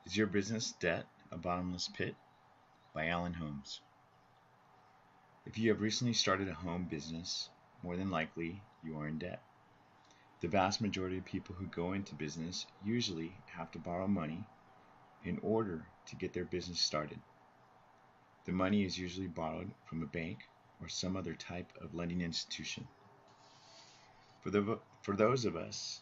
Is Your Business Debt a Bottomless Pit? By Alan Holmes. If you have recently started a home business, more than likely you are in debt. The vast majority of people who go into business usually have to borrow money in order to get their business started. The money is usually borrowed from a bank or some other type of lending institution. For those of us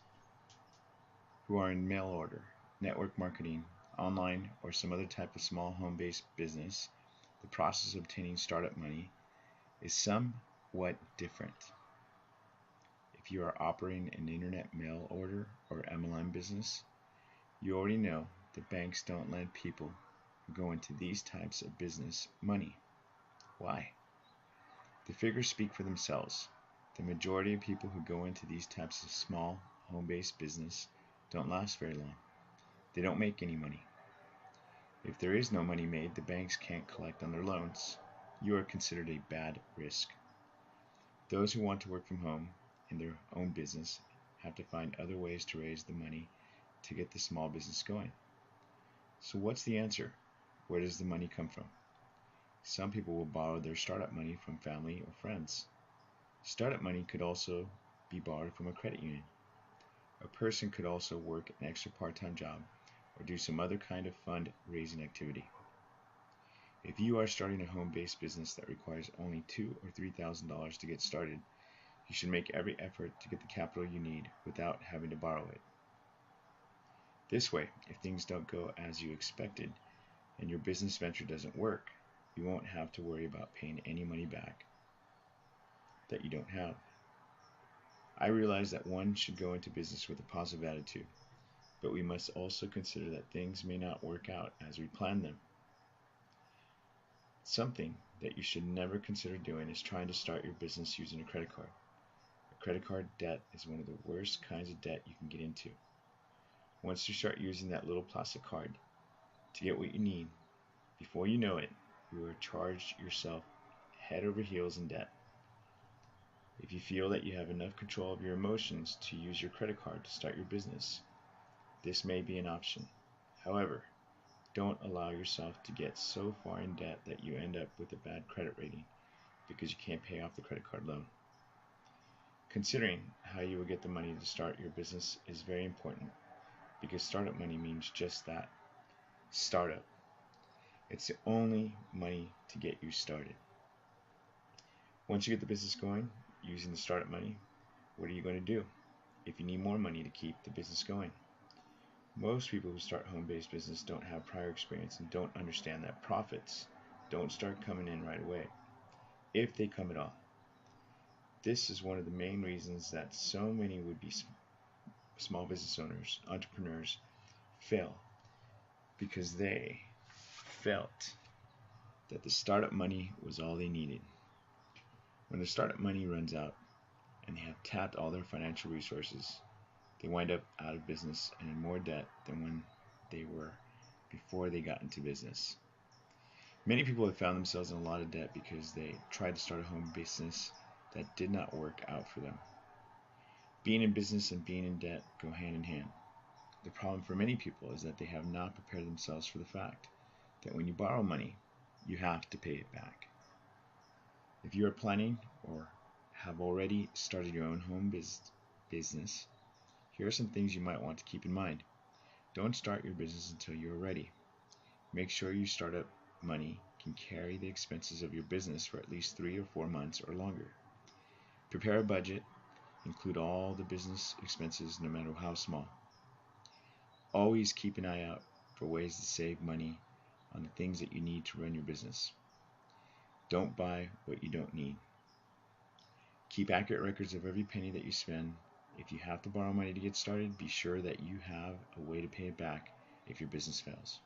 who are in mail order, network marketing, online, or some other type of small home-based business, the process of obtaining startup money is somewhat different. If you are operating an internet mail order or MLM business, you already know that banks don't lend people who go into these types of business money. Why? The figures speak for themselves. The majority of people who go into these types of small home-based business don't last very long. They don't make any money. If there is no money made, the banks can't collect on their loans. You are considered a bad risk. Those who want to work from home in their own business have to find other ways to raise the money to get the small business going. So what's the answer? Where does the money come from? Some people will borrow their startup money from family or friends. Startup money could also be borrowed from a credit union. A person could also work an extra part-time job or do some other kind of fund-raising activity. If you are starting a home-based business that requires only $2,000 or $3,000 to get started, you should make every effort to get the capital you need without having to borrow it. This way, if things don't go as you expected and your business venture doesn't work, you won't have to worry about paying any money back that you don't have. I realize that one should go into business with a positive attitude, but we must also consider that things may not work out as we planned them. Something that you should never consider doing is trying to start your business using a credit card. A credit card debt is one of the worst kinds of debt you can get into. Once you start using that little plastic card to get what you need, before you know it, you are charged yourself head over heels in debt. If you feel that you have enough control of your emotions to use your credit card to start your business, this may be an option. However, don't allow yourself to get so far in debt that you end up with a bad credit rating because you can't pay off the credit card loan. Considering how you will get the money to start your business is very important because startup money means just that, startup. It's the only money to get you started. Once you get the business going, using the startup money, what are you going to do if you need more money to keep the business going? Most people who start home-based business don't have prior experience and don't understand that profits don't start coming in right away, if they come at all. This is one of the main reasons that so many would-be small business owners, entrepreneurs, fail, because they felt that the startup money was all they needed. When the startup money runs out and they have tapped all their financial resources, they wind up out of business and in more debt than when they were before they got into business. Many people have found themselves in a lot of debt because they tried to start a home business that did not work out for them. Being in business and being in debt go hand in hand. The problem for many people is that they have not prepared themselves for the fact that when you borrow money, you have to pay it back. If you are planning or have already started your own home business, here are some things you might want to keep in mind. Don't start your business until you are ready. Make sure your startup money can carry the expenses of your business for at least 3 or 4 months or longer. Prepare a budget. Include all the business expenses, no matter how small. Always keep an eye out for ways to save money on the things that you need to run your business. Don't buy what you don't need. Keep accurate records of every penny that you spend. If you have to borrow money to get started, be sure that you have a way to pay it back if your business fails.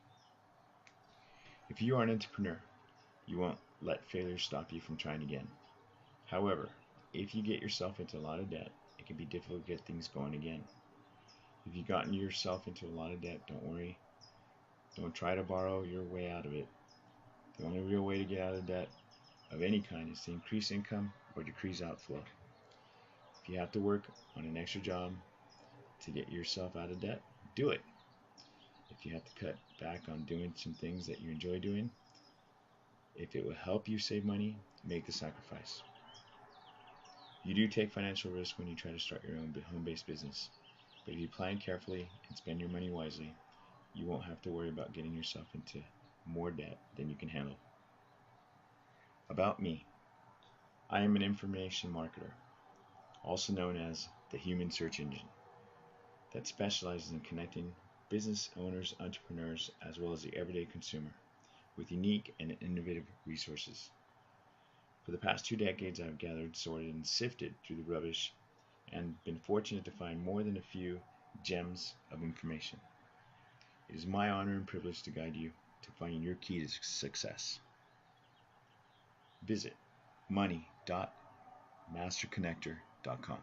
If you are an entrepreneur, you won't let failure stop you from trying again. However, if you get yourself into a lot of debt, it can be difficult to get things going again. If you've gotten yourself into a lot of debt, don't worry. Don't try to borrow your way out of it. The only real way to get out of debt of any kind is to increase income or decrease outflow. If you have to work on an extra job to get yourself out of debt, do it. If you have to cut back on doing some things that you enjoy doing. If it will help you save money, make the sacrifice. You do take financial risk when you try to start your own home-based business, but if you plan carefully and spend your money wisely, you won't have to worry about getting yourself into more debt than you can handle. About me. I am an information marketer, also known as the human search engine, that specializes in connecting business owners, entrepreneurs, as well as the everyday consumer with unique and innovative resources. For the past 2 decades, I've gathered, sorted, and sifted through the rubbish and been fortunate to find more than a few gems of information. It is my honor and privilege to guide you to finding your key to success. Visit money.masterconnector.com.